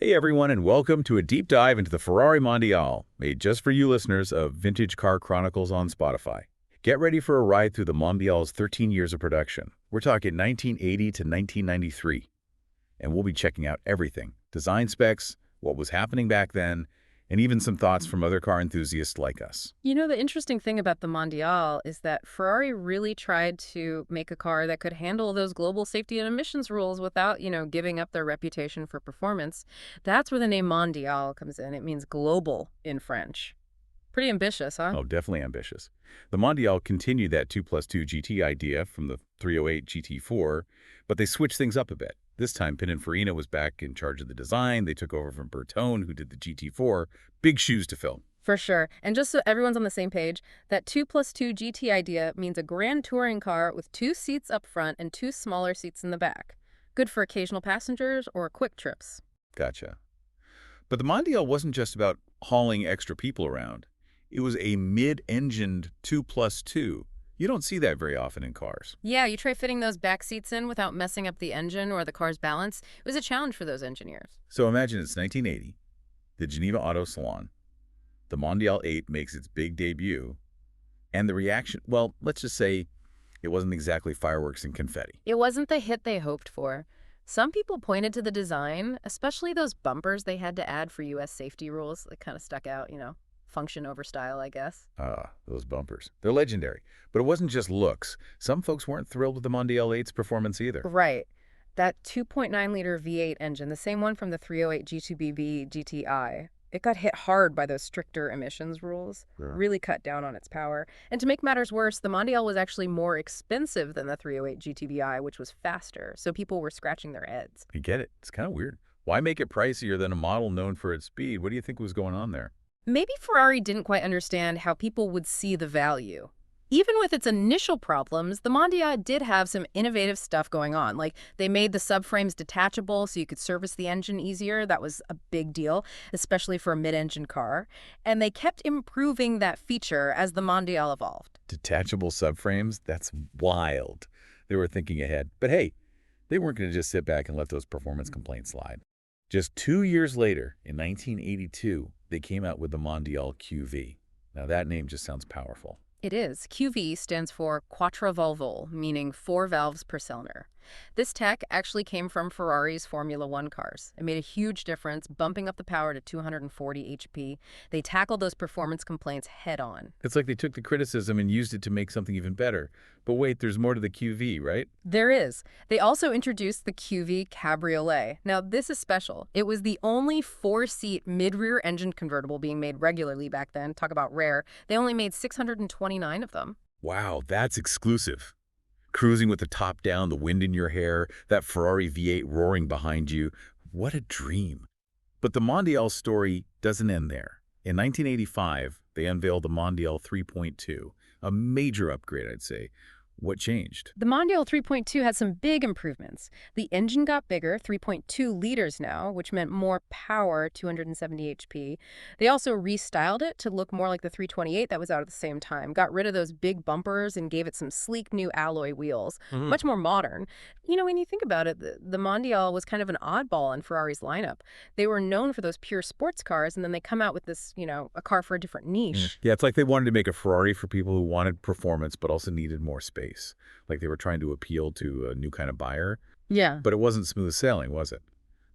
Hey everyone, and welcome to a deep dive into the Ferrari Mondial, made just for you listeners of Vintage Car Chronicles on Spotify. Get ready for a ride through the Mondial's 13 years of production. We're talking 1980 to 1993. And we'll be checking out everything: design specs, what was happening back then, and even some thoughts from other car enthusiasts like us. You know, the interesting thing about the Mondial is that Ferrari really tried to make a car that could handle those global safety and emissions rules without, giving up their reputation for performance. That's where the name Mondial comes in. It means global in French. Pretty ambitious, huh? Oh, definitely ambitious. The Mondial continued that 2+2 GT idea from the 308 GT4, but they switched things up a bit. This time, Pininfarina was back in charge of the design. They took over from Bertone, who did the GT4. Big shoes to fill. For sure. And just so everyone's on the same page, that 2+2 GT idea means a grand touring car with 2 seats up front and 2 smaller seats in the back. Good for occasional passengers or quick trips. Gotcha. But the Mondial wasn't just about hauling extra people around. It was a mid-engined 2+2. You don't see that very often in cars. Yeah, you try fitting those back seats in without messing up the engine or the car's balance. It was a challenge for those engineers. So imagine it's 1980, the Geneva Auto Salon. The Mondial 8 makes its big debut, and the reaction, well, let's just say it wasn't exactly fireworks and confetti. It wasn't the hit they hoped for. Some people pointed to the design, especially those bumpers they had to add for U.S. safety rules. They kind of stuck out, function over style, I guess. Ah, those bumpers. They're legendary. But it wasn't just looks. Some folks weren't thrilled with the Mondial 8's performance either. Right. That 2.9-liter V8 engine, the same one from the 308 G2BB GTI, it got hit hard by those stricter emissions rules, Yeah. really cut down on its power. And to make matters worse, the Mondial was actually more expensive than the 308 GTBI, which was faster, so people were scratching their heads. I get it. It's kind of weird. Why make it pricier than a model known for its speed? What do you think was going on there? Maybe Ferrari didn't quite understand how people would see the value. Even with its initial problems, the Mondial did have some innovative stuff going on. Like, they made the subframes detachable so you could service the engine easier. That was a big deal, especially for a mid-engine car. And they kept improving that feature as the Mondial evolved. Detachable subframes? That's wild. They were thinking ahead. But hey, they weren't going to just sit back and let those performance complaints slide. Just 2 years later, in 1982, they came out with the Mondial QV. Now that name just sounds powerful. It is. QV stands for quattrovalvole, meaning 4 valves per cylinder. This tech actually came from Ferrari's Formula One cars. It made a huge difference, bumping up the power to 240 HP. They tackled those performance complaints head on. It's like they took the criticism and used it to make something even better. But wait, there's more to the QV, right? There is. They also introduced the QV Cabriolet. Now, this is special. It was the only 4-seat mid-rear engine convertible being made regularly back then. Talk about rare. They only made 629 of them. Wow, that's exclusive. Cruising with the top down, the wind in your hair, that Ferrari V8 roaring behind you. What a dream. But the Mondial story doesn't end there. In 1985, they unveiled the Mondial 3.2, a major upgrade, I'd say. What changed? The Mondial 3.2 had some big improvements. The engine got bigger, 3.2 liters now, which meant more power, 270 HP. They also restyled it to look more like the 328 that was out at the same time, got rid of those big bumpers and gave it some sleek new alloy wheels, much more modern. When you think about it, the Mondial was kind of an oddball in Ferrari's lineup. They were known for those pure sports cars, and then they come out with this, a car for a different niche. Yeah, it's like they wanted to make a Ferrari for people who wanted performance but also needed more space. Like they were trying to appeal to a new kind of buyer. Yeah. But it wasn't smooth sailing, was it?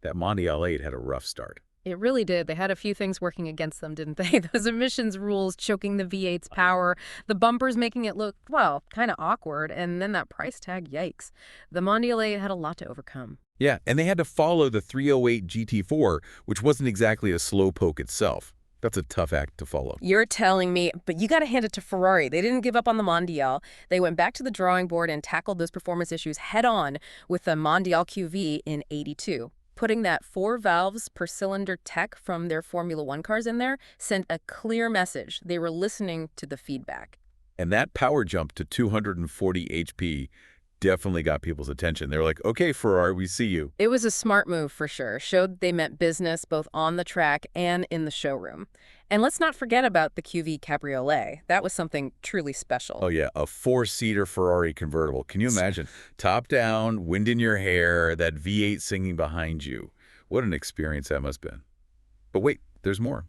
That Mondial 8 had a rough start. It really did. They had a few things working against them, didn't they? Those emissions rules choking the V8's power, the bumpers making it look, well, kind of awkward, and then that price tag, yikes. The Mondial 8 had a lot to overcome. Yeah, and they had to follow the 308 GT4, which wasn't exactly a slowpoke itself. That's a tough act to follow. You're telling me, but you got to hand it to Ferrari. They didn't give up on the Mondial. They went back to the drawing board and tackled those performance issues head on with the Mondial QV in '82. Putting that 4 valves per cylinder tech from their Formula One cars in there sent a clear message. They were listening to the feedback. And that power jump to 240 HP definitely got people's attention. They were like, okay, Ferrari, we see you. It was a smart move for sure. Showed they meant business both on the track and in the showroom. And let's not forget about the QV Cabriolet. That was something truly special. Oh, yeah, a 4-seater Ferrari convertible. Can you imagine? Top down, wind in your hair, that V8 singing behind you. What an experience that must have been. But wait, there's more.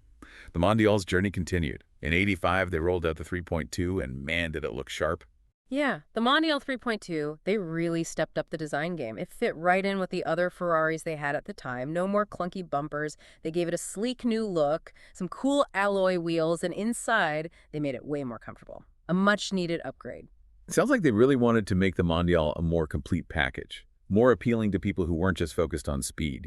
The Mondial's journey continued. In '85, they rolled out the 3.2, and man, did it look sharp. Yeah, the Mondial 3.2, they really stepped up the design game. It fit right in with the other Ferraris they had at the time. No more clunky bumpers. They gave it a sleek new look, some cool alloy wheels, and inside, they made it way more comfortable. A much-needed upgrade. It sounds like they really wanted to make the Mondial a more complete package, more appealing to people who weren't just focused on speed.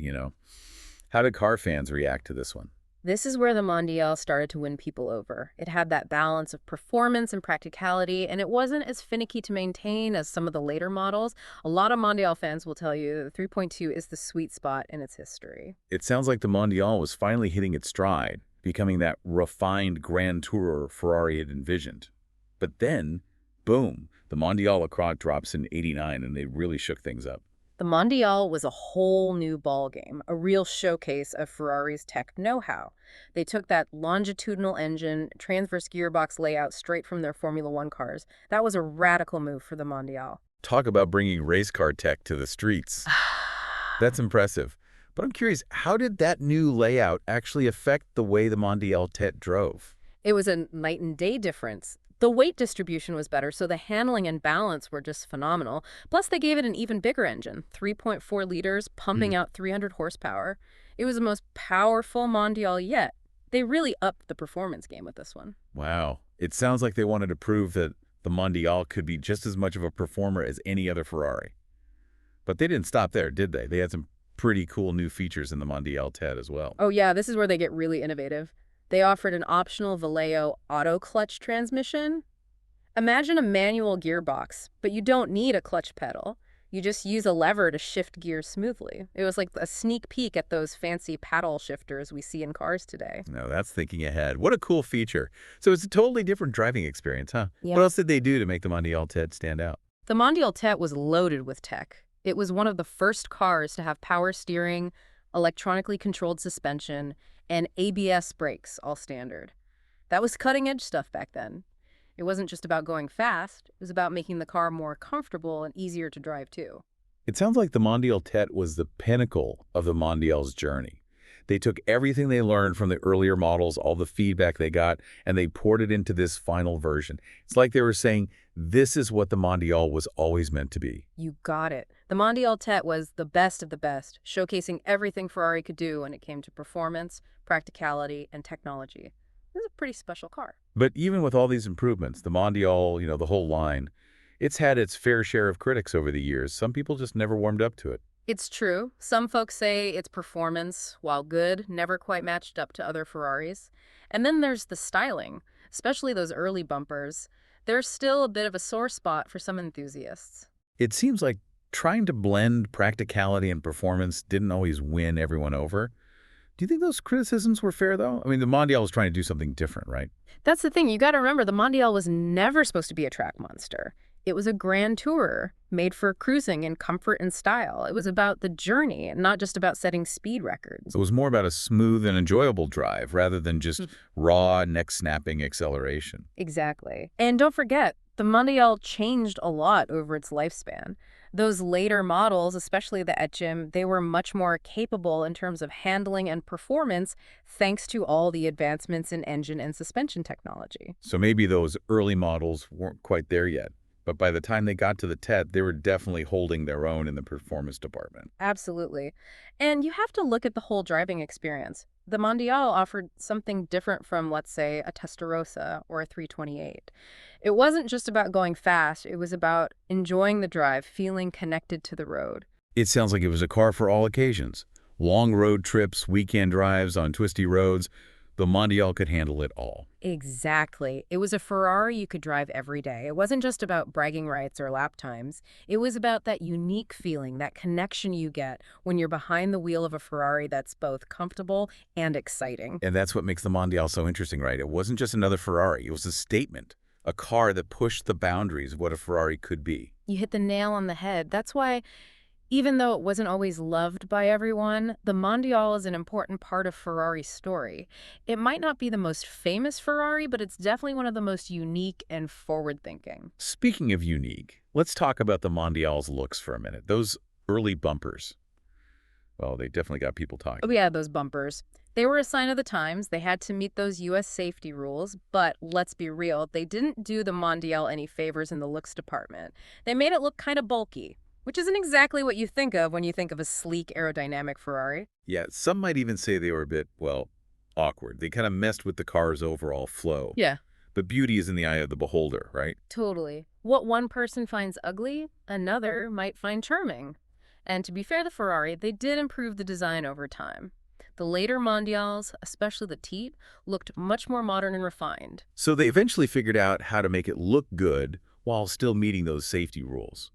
How did car fans react to this one? This is where the Mondial started to win people over. It had that balance of performance and practicality, and it wasn't as finicky to maintain as some of the later models. A lot of Mondial fans will tell you the 3.2 is the sweet spot in its history. It sounds like the Mondial was finally hitting its stride, becoming that refined Grand Tourer Ferrari had envisioned. But then, boom, the Mondial Across drops in '89, and they really shook things up. The Mondial was a whole new ballgame, a real showcase of Ferrari's tech know-how. They took that longitudinal engine, transverse gearbox layout straight from their Formula One cars. That was a radical move for the Mondial. Talk about bringing race car tech to the streets. That's impressive. But I'm curious, how did that new layout actually affect the way the Mondial T drove? It was a night and day difference. The weight distribution was better, so the handling and balance were just phenomenal. Plus, they gave it an even bigger engine, 3.4 liters, pumping out 300 horsepower. It was the most powerful Mondial yet. They really upped the performance game with this one. Wow. It sounds like they wanted to prove that the Mondial could be just as much of a performer as any other Ferrari. But they didn't stop there, did they? They had some pretty cool new features in the Mondial T as well. Oh yeah, this is where they get really innovative. They offered an optional Vallejo auto-clutch transmission. Imagine a manual gearbox, but you don't need a clutch pedal. You just use a lever to shift gears smoothly. It was like a sneak peek at those fancy paddle shifters we see in cars today. No, that's thinking ahead. What a cool feature. So it's a totally different driving experience, huh? Yeah. What else did they do to make the Mondial T stand out? The Mondial T was loaded with tech. It was one of the first cars to have power steering, electronically controlled suspension, and ABS brakes, all standard. That was cutting-edge stuff back then. It wasn't just about going fast, it was about making the car more comfortable and easier to drive too. It sounds like the Mondial T was the pinnacle of the Mondial's journey. They took everything they learned from the earlier models, all the feedback they got, and they poured it into this final version. It's like they were saying, this is what the Mondial was always meant to be. You got it. The Mondial T was the best of the best, showcasing everything Ferrari could do when it came to performance, practicality, and technology. This is a pretty special car. But even with all these improvements, the Mondial, the whole line, it's had its fair share of critics over the years. Some people just never warmed up to it. It's true. Some folks say its performance, while good, never quite matched up to other Ferraris. And then there's the styling, especially those early bumpers. There's still a bit of a sore spot for some enthusiasts. It seems like trying to blend practicality and performance didn't always win everyone over. Do you think those criticisms were fair, though? I mean, the Mondial was trying to do something different, right? That's the thing. You got to remember, the Mondial was never supposed to be a track monster. It was a grand tourer made for cruising in comfort and style. It was about the journey and not just about setting speed records. It was more about a smooth and enjoyable drive rather than just raw, neck-snapping acceleration. Exactly. And don't forget, the Mondial changed a lot over its lifespan. Those later models, especially the Etchim, they were much more capable in terms of handling and performance thanks to all the advancements in engine and suspension technology. So maybe those early models weren't quite there yet. But by the time they got to the TED, they were definitely holding their own in the performance department. Absolutely. And you have to look at the whole driving experience. The Mondial offered something different from, let's say, a Testarossa or a 328. It wasn't just about going fast. It was about enjoying the drive, feeling connected to the road. It sounds like it was a car for all occasions. Long road trips, weekend drives on twisty roads. The Mondial could handle it all. Exactly. It was a Ferrari you could drive every day. It wasn't just about bragging rights or lap times. It was about that unique feeling, that connection you get when you're behind the wheel of a Ferrari that's both comfortable and exciting. And that's what makes the Mondial so interesting, right? It wasn't just another Ferrari. It was a statement, a car that pushed the boundaries of what a Ferrari could be. You hit the nail on the head. That's why, even though it wasn't always loved by everyone, the Mondial is an important part of Ferrari's story. It might not be the most famous Ferrari, but it's definitely one of the most unique and forward-thinking. Speaking of unique, let's talk about the Mondial's looks for a minute. Those early bumpers. Well, they definitely got people Oh, talking. yeah, those bumpers. They were a sign of the times. They had to meet those U.S. safety rules, but let's be real, they didn't do the Mondial any favors in the looks department. They made it look kind of bulky, which isn't exactly what you think of when you think of a sleek, aerodynamic Ferrari. Yeah, some might even say they were a bit, well, awkward. They kind of messed with the car's overall flow. Yeah, But beauty is in the eye of the beholder, right? totally. What one person finds ugly, another might find charming. And to be fair to Ferrari, they did improve the design over time. The later Mondials, especially the T, looked much more modern and refined. So they eventually figured out how to make it look good while still meeting those safety rules.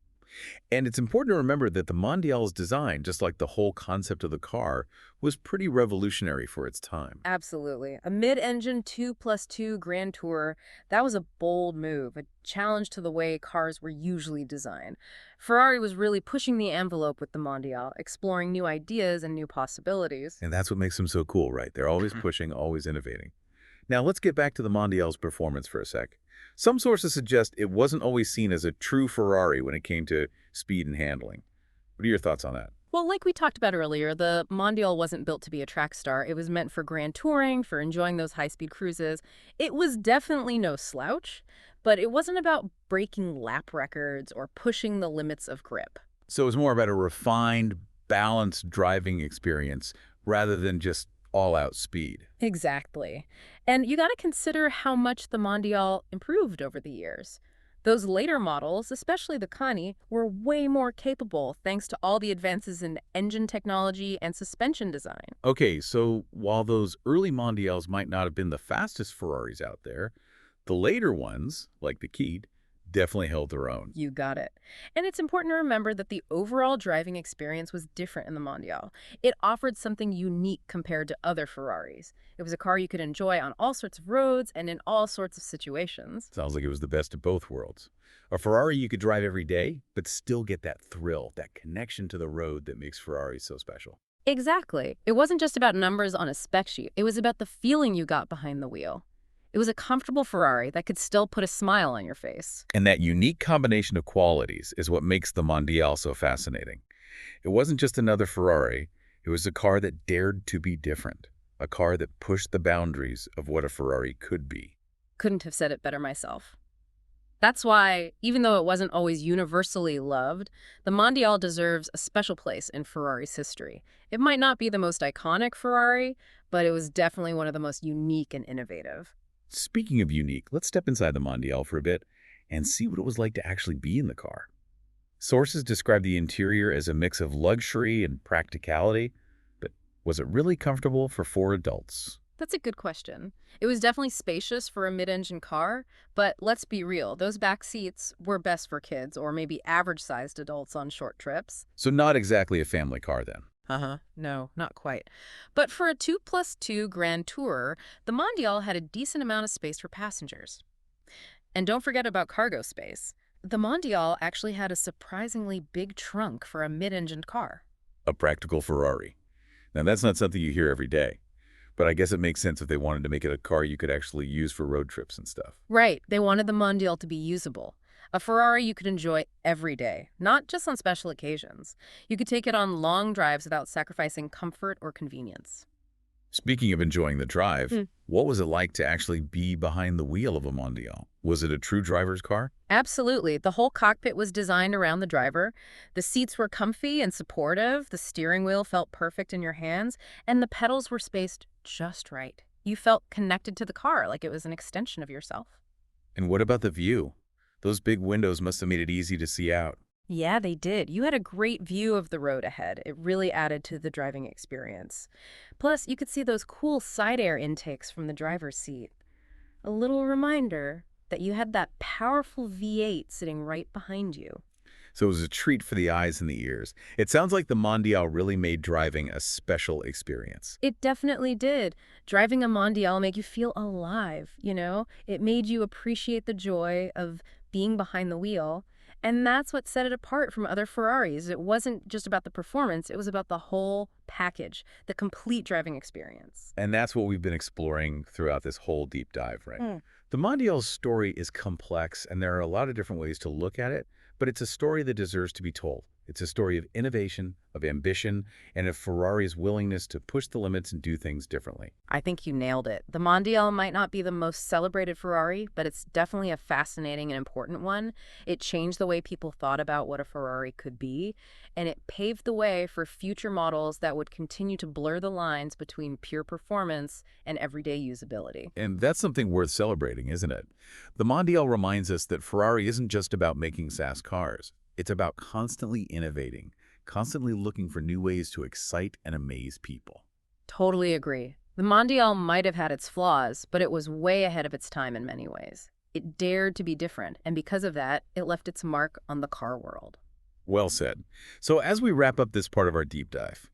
And it's important to remember that the Mondial's design, just like the whole concept of the car, was pretty revolutionary for its time. Absolutely. A mid-engine 2+2 Grand Tour, that was a bold move, a challenge to the way cars were usually designed. Ferrari was really pushing the envelope with the Mondial, exploring new ideas and new possibilities. And that's what makes them so cool, right? They're always pushing, always innovating. Now let's get back to the Mondial's performance for a sec. Some sources suggest it wasn't always seen as a true Ferrari when it came to speed and handling. What are your thoughts on that? Well, like we talked about earlier, the Mondial wasn't built to be a track star. It was meant for grand touring, for enjoying those high-speed cruises. It was definitely no slouch, but it wasn't about breaking lap records or pushing the limits of grip. So it was more about a refined, balanced driving experience rather than just all-out speed. Exactly. And you got to consider how much the Mondial improved over the years. Those later models, especially the Connie, were way more capable thanks to all the advances in engine technology and suspension design. Okay, so while those early Mondials might not have been the fastest Ferraris out there, the later ones, like the Keat, definitely held their own. You got it. And it's important to remember that the overall driving experience was different in the Mondial. It offered something unique compared to other Ferraris. It was a car you could enjoy on all sorts of roads and in all sorts of situations. Sounds like it was the best of both worlds. A Ferrari you could drive every day, but still get that thrill, that connection to the road that makes Ferraris so special. Exactly. It wasn't just about numbers on a spec sheet. It was about the feeling you got behind the wheel. It was a comfortable Ferrari that could still put a smile on your face. And that unique combination of qualities is what makes the Mondial so fascinating. It wasn't just another Ferrari, it was a car that dared to be different, a car that pushed the boundaries of what a Ferrari could be. Couldn't have said it better myself. That's why, even though it wasn't always universally loved, the Mondial deserves a special place in Ferrari's history. It might not be the most iconic Ferrari, but it was definitely one of the most unique and innovative. Speaking of unique, let's step inside the Mondial for a bit and see what it was like to actually be in the car. Sources describe the interior as a mix of luxury and practicality, but was it really comfortable for four adults? That's a good question. It was definitely spacious for a mid-engine car, but let's be real, those back seats were best for kids or maybe average-sized adults on short trips. So not exactly a family car then. Uh-huh. No, not quite. But for a 2+2 Grand Tourer, the Mondial had a decent amount of space for passengers. And don't forget about cargo space. The Mondial actually had a surprisingly big trunk for a mid-engined car. A practical Ferrari. Now that's not something you hear every day, but I guess it makes sense if they wanted to make it a car you could actually use for road trips and stuff. Right, they wanted the Mondial to be usable. A Ferrari you could enjoy every day, not just on special occasions. You could take it on long drives without sacrificing comfort or convenience. Speaking of enjoying the drive, Hmm. what was it like to actually be behind the wheel of a Mondial? Was it a true driver's car? Absolutely. The whole cockpit was designed around the driver. The seats were comfy and supportive, the steering wheel felt perfect in your hands, and the pedals were spaced just right. You felt connected to the car like it was an extension of yourself. And what about the view? Those big windows must have made it easy to see out. Yeah, they did. You had a great view of the road ahead. It really added to the driving experience. Plus, you could see those cool side air intakes from the driver's seat. A little reminder that you had that powerful V8 sitting right behind you. So it was a treat for the eyes and the ears. It sounds like the Mondial really made driving a special experience. It definitely did. Driving a Mondial made you feel alive, you know? It made you appreciate the joy of being behind the wheel. And that's what set it apart from other Ferraris. It wasn't just about the performance, it was about the whole package, the complete driving experience. And that's what we've been exploring throughout this whole deep dive, right? Mm. The Mondial's story is complex, and there are a lot of different ways to look at it, but it's a story that deserves to be told. It's a story of innovation, of ambition, and of Ferrari's willingness to push the limits and do things differently. I think you nailed it. The Mondial might not be the most celebrated Ferrari, but it's definitely a fascinating and important one. It changed the way people thought about what a Ferrari could be, and it paved the way for future models that would continue to blur the lines between pure performance and everyday usability. And that's something worth celebrating, isn't it? The Mondial reminds us that Ferrari isn't just about making fast cars. It's about constantly innovating, constantly looking for new ways to excite and amaze people. Totally agree. The Mondial might have had its flaws, but it was way ahead of its time in many ways. It dared to be different, and because of that, it left its mark on the car world. Well said. So as we wrap up this part of our deep dive,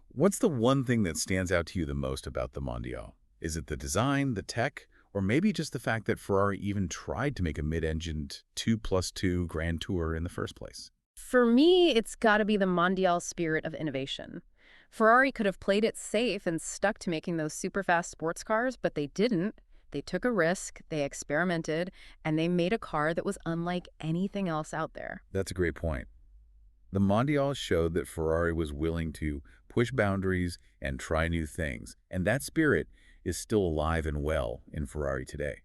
what's the one thing that stands out to you the most about the Mondial? Is it the design, the tech, or maybe just the fact that Ferrari even tried to make a mid-engined 2+2 Grand Tour in the first place? For me, it's got to be the Mondial spirit of innovation. Ferrari could have played it safe and stuck to making those super fast sports cars, but they didn't. They took a risk, they experimented, and they made a car that was unlike anything else out there. That's a great point. The Mondial showed that Ferrari was willing to push boundaries and try new things, and that spirit is still alive and well in Ferrari today.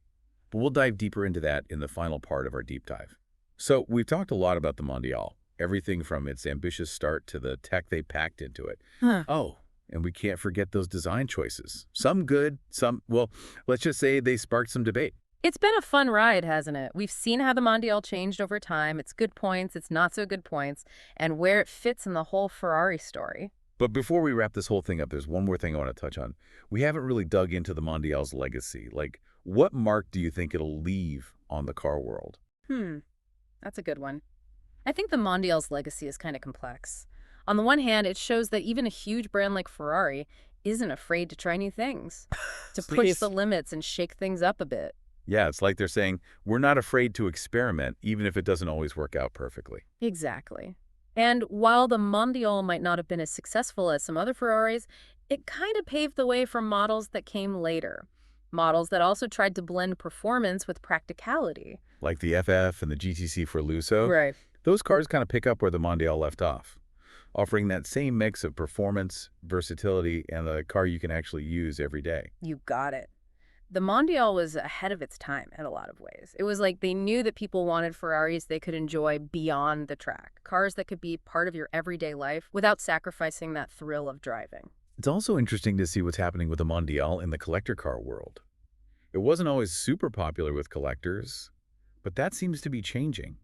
But we'll dive deeper into that in the final part of our deep dive. So we've talked a lot about the Mondial, everything from its ambitious start to the tech they packed into it. Oh, and we can't forget those design choices. Some good, well, let's just say they sparked some debate. It's been a fun ride, hasn't it? We've seen how the Mondial changed over time, its good points, its not so good points, and where it fits in the whole Ferrari story. But before we wrap this whole thing up, there's one more thing I want to touch on. We haven't really dug into the Mondial's legacy. Like, what mark do you think it'll leave on the car world? That's a good one. I think the Mondial's legacy is kind of complex. On the one hand, it shows that even a huge brand like Ferrari isn't afraid to try new things, to push the limits and shake things up a bit. Yeah, it's like they're saying, we're not afraid to experiment, even if it doesn't always work out perfectly. Exactly. And while the Mondial might not have been as successful as some other Ferraris, it kind of paved the way for models that came later. Models that also tried to blend performance with practicality. Like the FF and the GTC for Lusso. Right. Those cars kind of pick up where the Mondial left off, offering that same mix of performance, versatility, and a car you can actually use every day. You got it. The Mondial was ahead of its time in a lot of ways. It was like they knew that people wanted Ferraris they could enjoy beyond the track, cars that could be part of your everyday life without sacrificing that thrill of driving. It's also interesting to see what's happening with the Mondial in the collector car world. It wasn't always super popular with collectors, but that seems to be changing.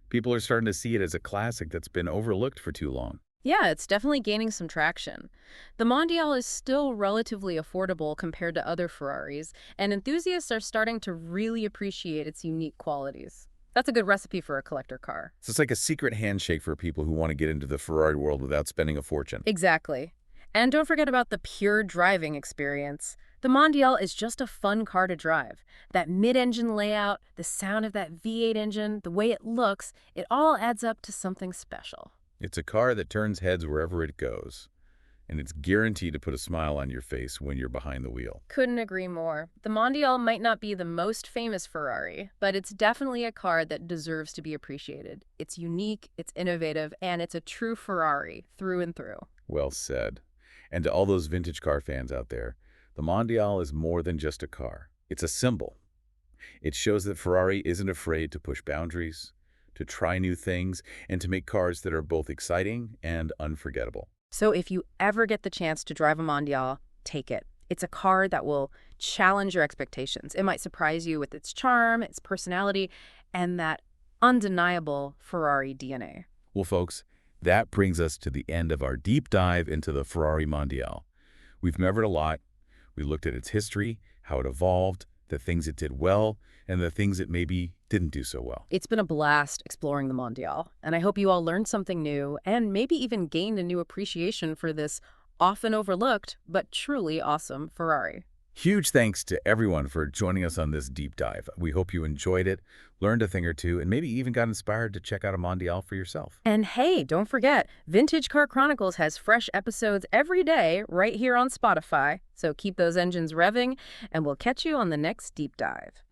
People are starting to see it as a classic that's been overlooked for too long. Yeah, it's definitely gaining some traction. The Mondial is still relatively affordable compared to other Ferraris, and enthusiasts are starting to really appreciate its unique qualities. That's a good recipe for a collector car. So it's like a secret handshake for people who want to get into the Ferrari world without spending a fortune. Exactly. And don't forget about the pure driving experience. The Mondial is just a fun car to drive. That mid-engine layout, the sound of that V8 engine, the way it looks, it all adds up to something special. It's a car that turns heads wherever it goes, and it's guaranteed to put a smile on your face when you're behind the wheel. Couldn't agree more. The Mondial might not be the most famous Ferrari, but it's definitely a car that deserves to be appreciated. It's unique, it's innovative, and it's a true Ferrari through and through. Well said. And to all those vintage car fans out there, the Mondial is more than just a car. It's a symbol. It shows that Ferrari isn't afraid to push boundaries, to try new things, and to make cars that are both exciting and unforgettable. So if you ever get the chance to drive a Mondial, take it. It's a car that will challenge your expectations. It might surprise you with its charm, its personality, and that undeniable Ferrari DNA. Well, folks, that brings us to the end of our deep dive into the Ferrari Mondial. We've covered a lot. We looked at its history, how it evolved, the things it did well, and the things it maybe didn't do so well. It's been a blast exploring the Mondial, and I hope you all learned something new and maybe even gained a new appreciation for this often overlooked but truly awesome Ferrari. Huge thanks to everyone for joining us on this deep dive. We hope you enjoyed it, learned a thing or two, and maybe even got inspired to check out a Mondial for yourself. And hey, don't forget, Vintage Car Chronicles has fresh episodes every day right here on Spotify, so keep those engines revving, and we'll catch you on the next deep dive.